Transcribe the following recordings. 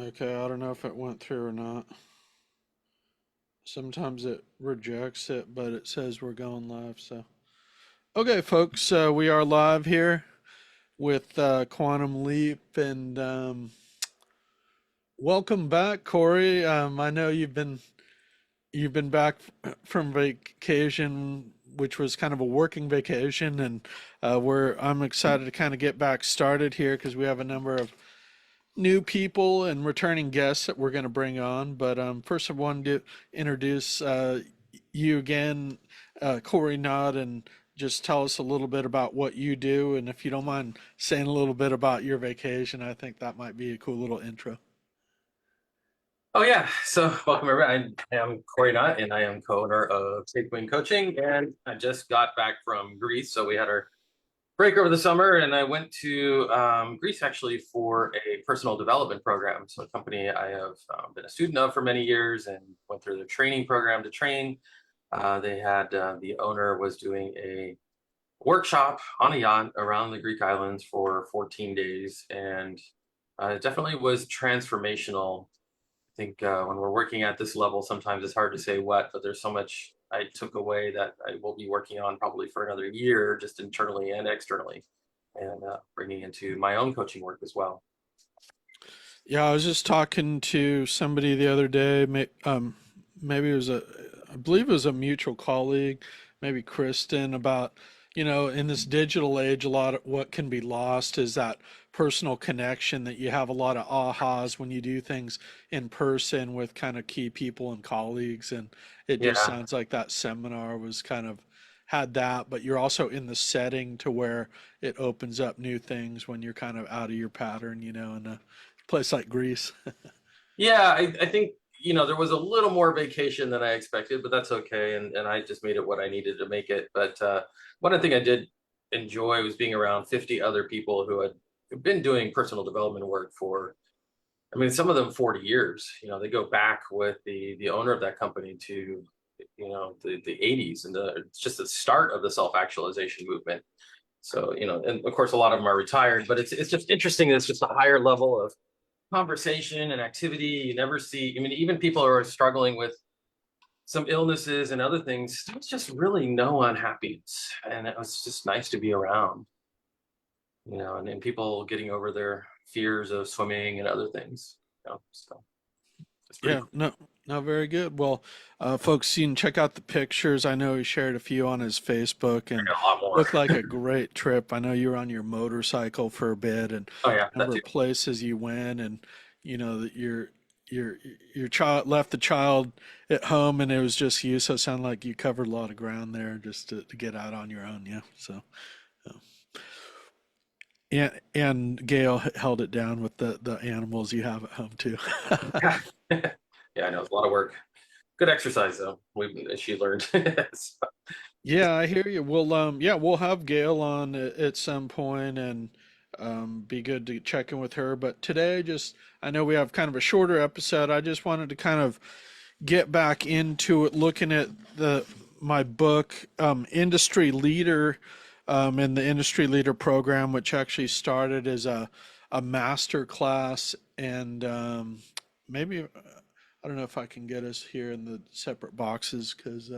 Okay, I don't know if it went through or not. Sometimes it rejects it, but it says we're going live. So, okay, folks, we are live here with Quantum Leap, and welcome back, Corey. I know you've been back from vacation, which was kind of a working vacation, and I'm excited to kind of get back started here because we have a number of new people and returning guests that we're going to bring on. But first, I wanted to introduce you again, Cory Nod, and just tell us a little bit about what you do. And if you don't mind saying a little bit about your vacation, I think that might be a cool little intro. Oh yeah, so welcome everyone. I am Cory and and I am co-owner of Take Wing Coaching, and I just got back from Greece. So we had our break over the summer, and I went to Greece actually for a personal development program. So a company I have been a student of for many years, and went through the training program to train. They had the owner was doing a workshop on a yacht around the Greek islands for 14 days, and it definitely was transformational. I think when we're working at this level, sometimes it's hard to say what, but there's so much I took away that I will be working on probably for another year, just internally and externally, and bringing into my own coaching work as well. Yeah, I was just talking to somebody the other day. Maybe it was I believe it was a mutual colleague, maybe Kristen, about, in this digital age, a lot of what can be lost is that personal connection that you have a lot of ahas when you do things in person with kind of key people and colleagues. And it just Yeah, sounds like that seminar was kind of had that, but you're also in the setting to where it opens up new things when you're kind of out of your pattern, in a place like Greece. yeah. I think there was a little more vacation than I expected, but that's okay, and I just made it what I needed to make it. But one thing I did enjoy was being around 50 other people who had been doing personal development work for, I mean, some of them 40 years. They go back with the owner of that company to, the 80s, and it's just the start of the self-actualization movement. So, and of course, a lot of them are retired, but it's just interesting. That it's just a higher level of conversation and activity. You never see. I mean, even people who are struggling with some illnesses and other things, there's just really no unhappiness, and it was just nice to be around. And people getting over their fears of swimming and other things. So it's pretty Yeah, cool. no, no, very good. Well, folks, you can check out the pictures. I know he shared a few on his Facebook and A lot more. looked like a great trip. I know you were on your motorcycle for a bit and Oh yeah, that number too. of places you went, and that your your child left the child at home and it was just you. So it sounded like you covered a lot of ground there just to get out on your own. Yeah. So, uh, and Gail held it down with the animals you have at home too. Yeah, yeah, I know it's a lot of work. Good exercise though. She learned. So, Yeah, I hear you. Yeah, we'll have Gail on at some point and be good to check in with her. But today, I know we have kind of a shorter episode. I just wanted to kind of get back into it, looking at my book, Industry Leader, and the Industry Leader program, which actually started as a master class, and maybe I don't know if I can get us here in the separate boxes because.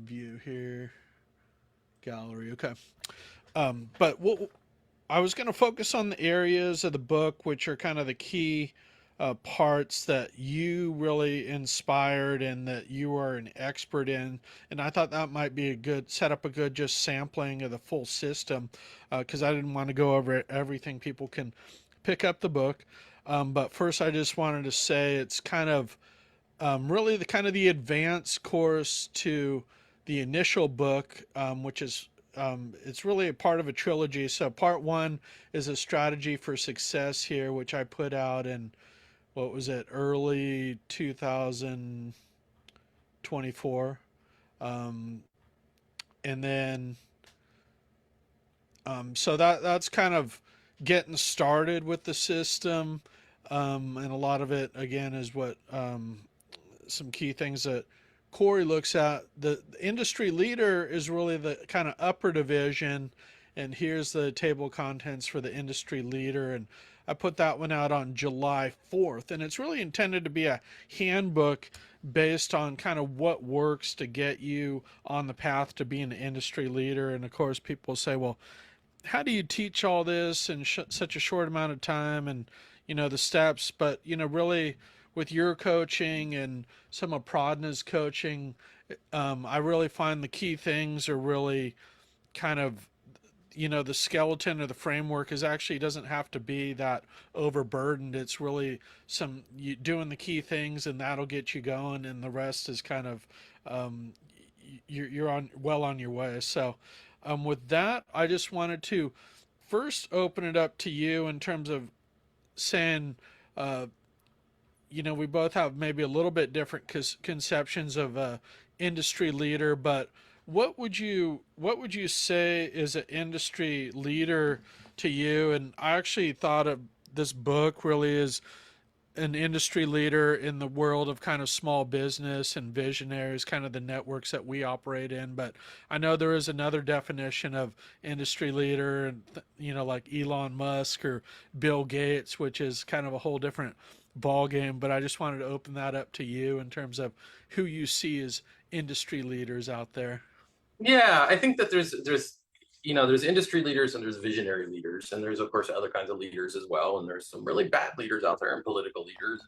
View here, gallery. Okay. But what I was going to focus on the areas of the book which are kind of the key parts that you really inspired and that you are an expert in. And I thought that might be a good set up a good just sampling of the full system because I didn't want to go over everything. People can pick up the book. But first, I just wanted to say it's kind of really the kind of the advanced course to the initial book, which is it's really a part of a trilogy. So part one is a strategy for success here, which I put out in what was it, early 2024, and then so that's kind of getting started with the system, and a lot of it again is what some key things that Cory looks at. The industry leader is really the kind of upper division, and here's the table of contents for the industry leader. And I put that one out on July 4th, and it's really intended to be a handbook based on kind of what works to get you on the path to being an industry leader. And of course, people say, well, how do you teach all this in such a short amount of time, and the steps? But really, with your coaching and some of Pradna's coaching, I really find the key things are really kind of the skeleton or the framework is actually doesn't have to be that overburdened. It's really some you doing the key things, and that'll get you going, and the rest is kind of um, you're on well on your way. So with that, I just wanted to first open it up to you in terms of saying, uh, we both have maybe a little bit different conceptions of a industry leader, but what would you say is an industry leader to you? And I actually thought of this book really is an industry leader in the world of kind of small business and visionaries, kind of the networks that we operate in. But I know there is another definition of industry leader, and like Elon Musk or Bill Gates, which is kind of a whole different ball game. But I just wanted to open that up to you in terms of who you see as industry leaders out there. Yeah, I think that there's industry leaders and there's visionary leaders, and there's of course other kinds of leaders as well, and there's some really bad leaders out there and political leaders,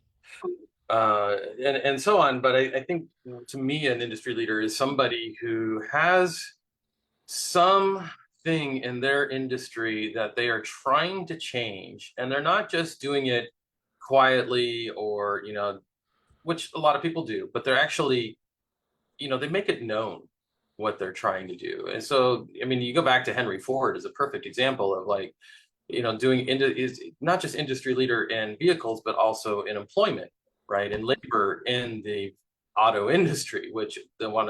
and so on. But I think to me, an industry leader is somebody who has something in their industry that they are trying to change, and they're not just doing it quietly or which a lot of people do, but they're actually they make it known what they're trying to do. And so, I mean, you go back to Henry Ford as a perfect example of like, doing is not just industry leader in vehicles, but also in employment, right? And labor in the auto industry, which the one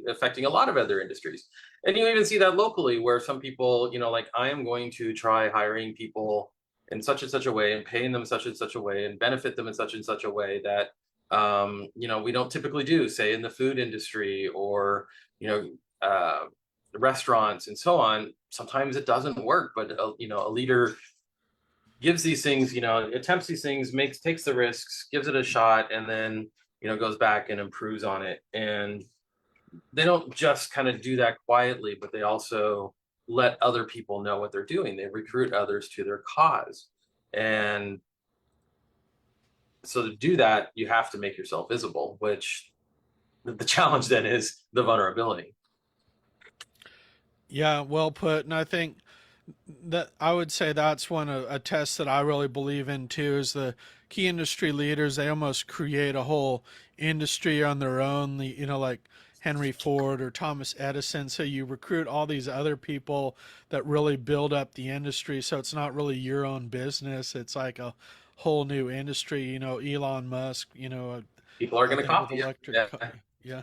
affecting a lot of other industries. And you even see that locally where some people, like I am going to try hiring people in such and such a way and paying them such and such a way and benefit them in such and such a way that we don't typically do, say in the food industry or restaurants and so on. Sometimes it doesn't work, but a leader gives these things, attempts these things, takes the risks, gives it a shot, and then goes back and improves on it. And they don't just kind of do that quietly, but they also let other people know what they're doing. They recruit others to their cause. And so to do that, you have to make yourself visible, which the challenge then is the vulnerability. Yeah, well put. And I think that I would say that's one of a test that I really believe in too is the key industry leaders. They almost create a whole industry on their own. Like Henry Ford or Thomas Edison. So you recruit all these other people that really build up the industry. So it's not really your own business. It's like a whole new industry. Elon Musk. People are I going to think with copy electric, it. yeah,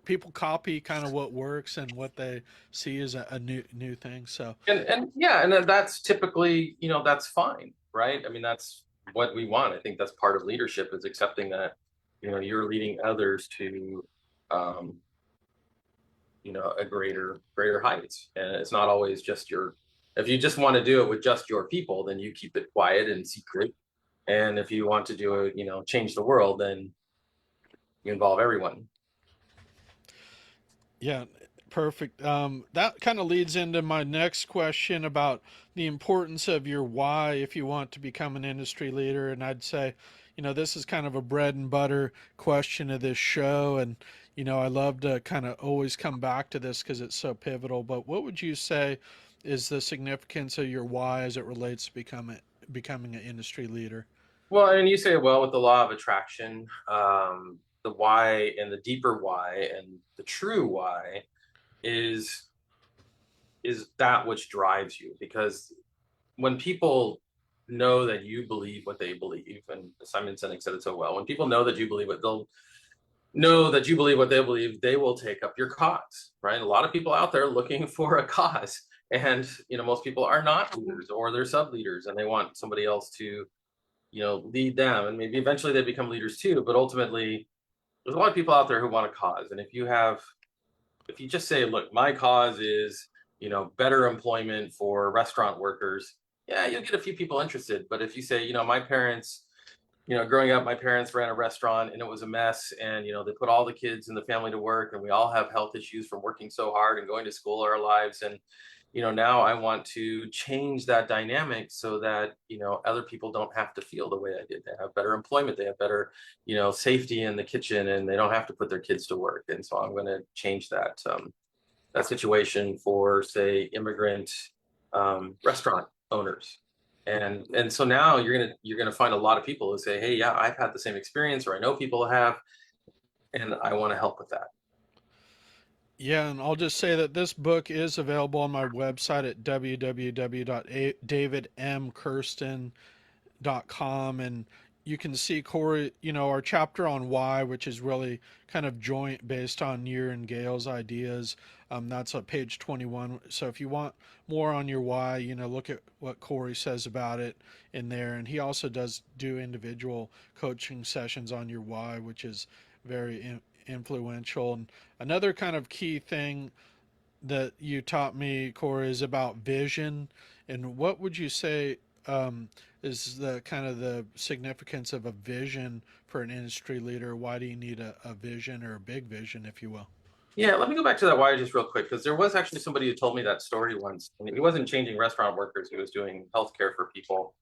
people copy kind of what works and what they see as a new thing. So And yeah, and that's typically, that's fine, right? I mean, that's what we want. I think that's part of leadership is accepting that, you're leading others to, um, a greater heights. And it's not always just if you just want to do it with just your people, then you keep it quiet and secret. And if you want to do it, change the world, then you involve everyone. yeah, perfect. That kind of leads into my next question about the importance of your why if you want to become an industry leader. And I'd say, this is kind of a bread and butter question of this show. And, I love to kind of always come back to this because it's so pivotal. But what would you say is the significance of your why as it relates to becoming an industry leader? Well, and you say, well, with the law of attraction, the why and the deeper why and the true why is that which drives you. Because when people know that you believe what they believe, and Simon Sinek said it so well, when people know that you believe what they'll know that you believe what they believe, they will take up your cause, right? A lot of people out there looking for a cause, and most people are not leaders or they're sub leaders, and they want somebody else to lead them, and maybe eventually they become leaders too. But ultimately, there's a lot of people out there who want a cause, and if you just say, look, my cause is better employment for restaurant workers, yeah, you'll get a few people interested. But if you say, my parents, growing up, my parents ran a restaurant and it was a mess. And, they put all the kids in the family to work and we all have health issues from working so hard and going to school our lives. And, now I want to change that dynamic so that, other people don't have to feel the way I did. They have better employment, they have better, safety in the kitchen, and they don't have to put their kids to work. And so I'm going to change that situation for, say, immigrant restaurant owners. And so now you're gonna find a lot of people who say, hey, yeah, I've had the same experience, or I know people have, and I want to help with that. Yeah, and I'll just say that this book is available on my website at www.davidmkirsten.com, and you can see Cory, our chapter on why, which is really kind of joint based on your and Gail's ideas. That's on page 21. So if you want more on your why, look at what Cory says about it in there. And he also does do individual coaching sessions on your why, which is very influential. And another kind of key thing that you taught me, Cory, is about vision. And what would you say is the kind of the significance of a vision for an industry leader? Why do you need a vision, or a big vision, if you will? Yeah, let me go back to that why just real quick, because there was actually somebody who told me that story once. And he wasn't changing restaurant workers, he was doing healthcare for people.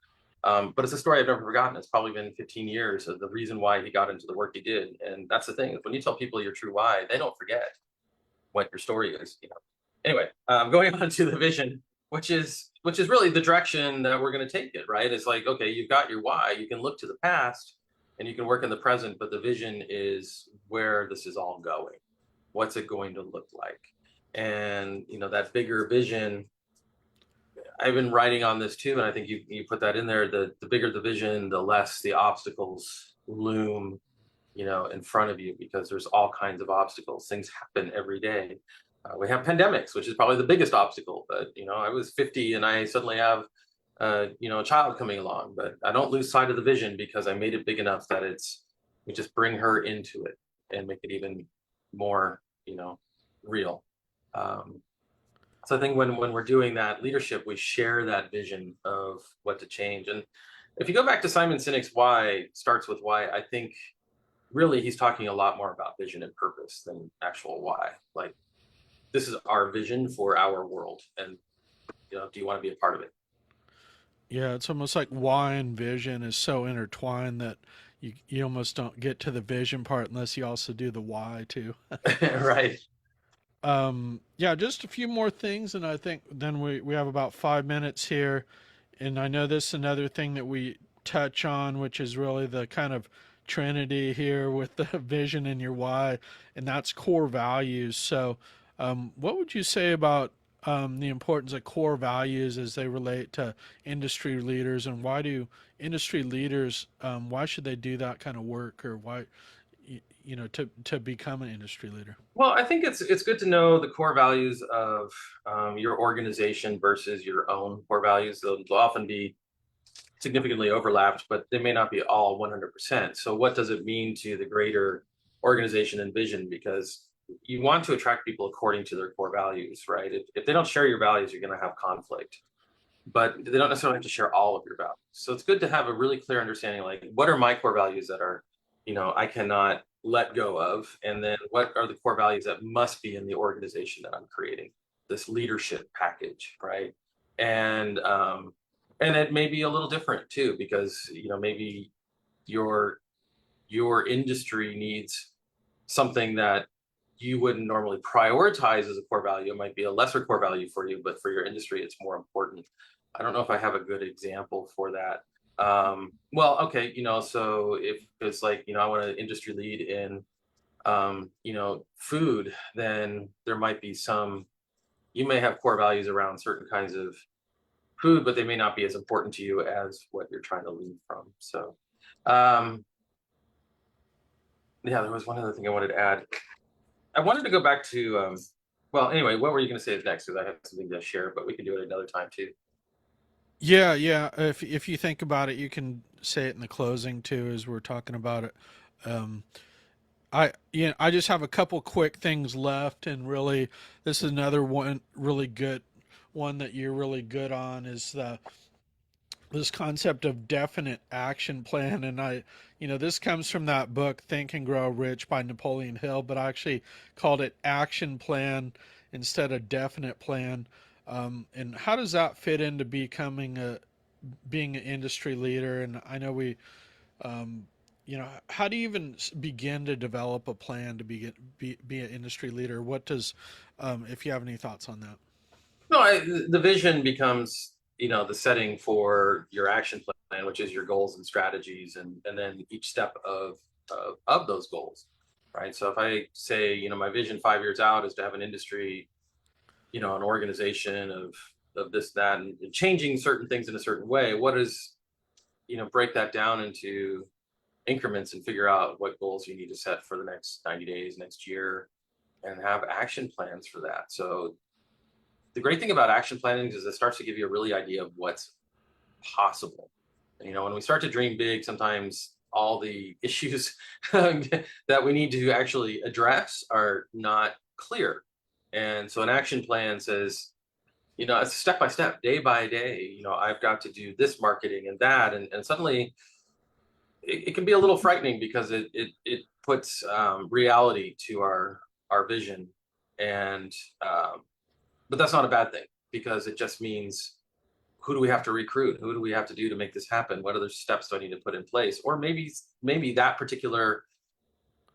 But it's a story I've never forgotten. It's probably been 15 years of the reason why he got into the work he did. And that's the thing, when you tell people your true why, they don't forget what your story is. Anyway, going on to the vision, which is really the direction that we're going to take it, right? It's like, okay, you've got your why, you can look to the past and you can work in the present, but the vision is where this is all going. What's it going to look like? And that bigger vision, I've been writing on this too, and I think you put that in there. The bigger the vision, the less the obstacles loom, in front of you, because there's all kinds of obstacles. Things happen every day. We have pandemics, which is probably the biggest obstacle. But I was 50 and I suddenly have a child coming along, but I don't lose sight of the vision because I made it big enough that we just bring her into it and make it even more, real. Um, so I think when we're doing that leadership, we share that vision of what to change. And if you go back to Simon Sinek's why starts with why, I think really he's talking a lot more about vision and purpose than actual why. Like, this is our vision for our world, and do you want to be a part of it? Yeah, it's almost like why and vision is so intertwined that you almost don't get to the vision part unless you also do the why too. Right. Yeah, just a few more things, and I think then we have about 5 minutes here. And I know this is another thing that we touch on, which is really the kind of trinity here with the vision and your why, and that's core values. So, what would you say about the importance of core values as they relate to industry leaders, and why do industry leaders, why should they do that kind of work, or why, to become an industry leader? Well, I think it's good to know the core values of your organization versus your own core values. They'll often be significantly overlapped, but they may not be all 100%. So what does it mean to the greater organization and vision? Because you want to attract people according to their core values, right? If they don't share your values, you're going to have conflict, but they don't necessarily have to share all of your values. So it's good to have a really clear understanding, like, what are my core values that are, I cannot let go of? And then what are the core values that must be in the organization that I'm creating, this leadership package, right? And and it may be a little different too, because maybe your your industry needs something that you wouldn't normally prioritize as a core value. It might be a lesser core value for you, but for your industry, it's more important. I don't know if I have a good example for that. Well, okay, so if it's like, I want an industry lead in, food, then there might be you may have core values around certain kinds of food, but they may not be as important to you as what you're trying to lead from. So, um, yeah, there was one other thing I wanted to add. I wanted to go back to, well, anyway, what were you going to say next? Because I have something to share, but we can do it another time too. Yeah, yeah. If you think about it, you can say it in the closing too, as we're talking about it. Um, I just have a couple quick things left, and really, this is another one really good one that you're really good on is this concept of definite action plan. And this comes from that book Think and Grow Rich by Napoleon Hill, but I actually called it action plan instead of definite plan. And how does that fit into becoming a being an industry leader? And I know um, how do you even begin to develop a plan to be an industry leader? What does, if you have any thoughts on that? No, the vision becomes, the setting for your action plan, which is your goals and strategies, and then each step of those goals, right? So if I say, my vision 5 years out is to have an industry, an organization of this, that, and changing certain things in a certain way. What is, break that down into increments and figure out what goals you need to set for the next 90 days, next year, and have action plans for that. So the great thing about action planning is it starts to give you a really idea of what's possible. When we start to dream big, sometimes all the issues that we need to actually address are not clear. And so an action plan says, it's step by step, day by day, I've got to do this marketing and that. And suddenly it can be a little frightening because it puts reality to our vision. And but that's not a bad thing because it just means, who do we have to recruit? Who do we have to do to make this happen? What other steps do I need to put in place? Or maybe that particular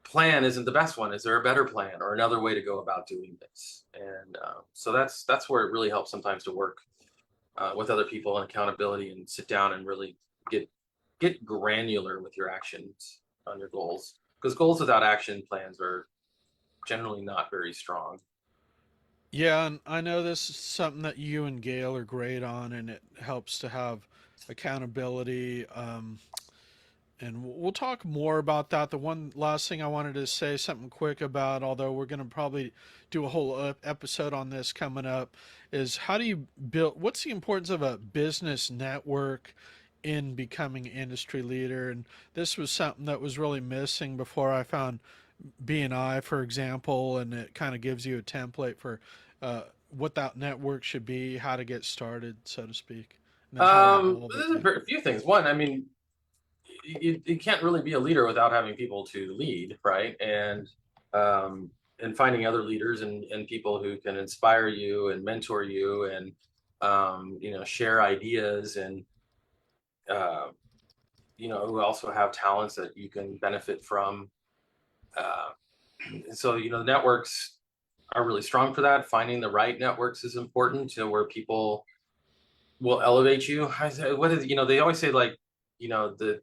plan isn't the best one. Is there a better plan or another way to go about doing this? And so that's where it really helps sometimes to work with other people and accountability and sit down and really get get granular with your actions on your goals, because goals without action plans are generally not very strong. Yeah, and I know this is something that you and Gail are great on, and it helps to have accountability. And we'll talk more about that. The one last thing I wanted to say something quick about, although we're going to probably do a whole episode on this coming up, is how do you build, what's the importance of a business network in becoming an industry leader? And this was something that was really missing before I found B&I, for example, and it kind of gives you a template for what that network should be, how to get started, so to speak, and then how to evolve it There's too. a few things. One, I mean, you can't really be a leader without having people to lead, right? And finding other leaders and people who can inspire you and mentor you and share ideas and uh, who also have talents that you can benefit from. Uh, so the networks are really strong for that. Finding the right networks is important to where people will elevate you. I say, what is, they always say, like, the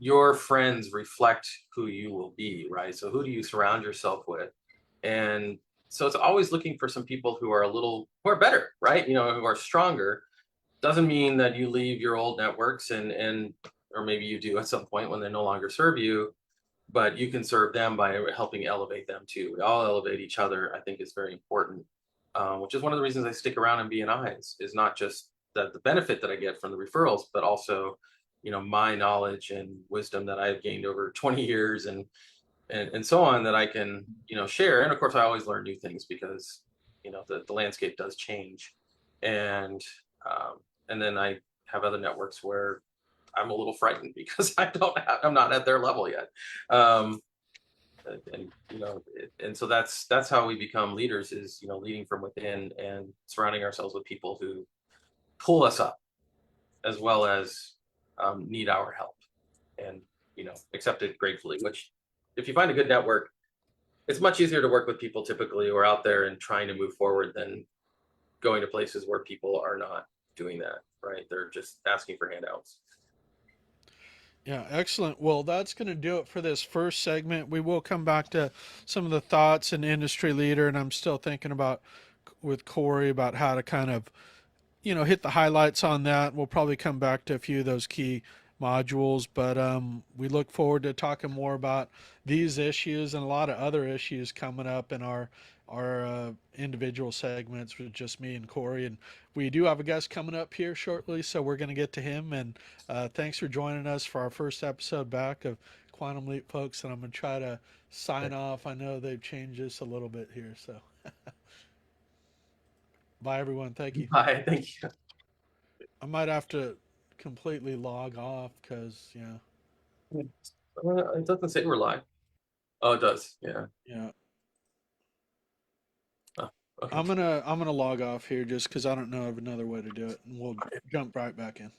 your friends reflect who you will be, right? So who do you surround yourself with? And so it's always looking for some people who are better, right? Who are stronger. Doesn't mean that you leave your old networks and or maybe you do at some point when they no longer serve you, but you can serve them by helping elevate them too. We all elevate each other. I think is very important, which is one of the reasons I stick around in BNI is not just the benefit that I get from the referrals, but also, my knowledge and wisdom that I've gained over 20 years and so on that I can, share. And of course, I always learn new things because, the landscape does change. And, um, and then I have other networks where I'm a little frightened because I'm not at their level yet. Um, and and so that's how we become leaders is leading from within and surrounding ourselves with people who pull us up as well as need our help and accept it gratefully. Which, if you find a good network, it's much easier to work with people typically who are out there and trying to move forward than going to places where people are not doing that, right? They're just asking for handouts. Yeah, excellent. Well, that's going to do it for this first segment. We will come back to some of the thoughts in industry leader, and I'm still thinking about with Cory about how to kind of hit the highlights on that. We'll probably come back to a few of those key modules, but we look forward to talking more about these issues and a lot of other issues coming up in our individual segments with just me and Cory. And we do have a guest coming up here shortly, so we're going to get to him. And thanks for joining us for our first episode back of Quantum Leap, folks. And I'm going to try to sign off. I know they've changed this a little bit here, so bye, everyone. Thank you. Bye. Thank you. I might have to completely log off because yeah, It doesn't say we're live. Oh, it does. Yeah. yeah. Oh, okay. I'm gonna log off here just because I don't know of another way to do it, and we'll jump right back in.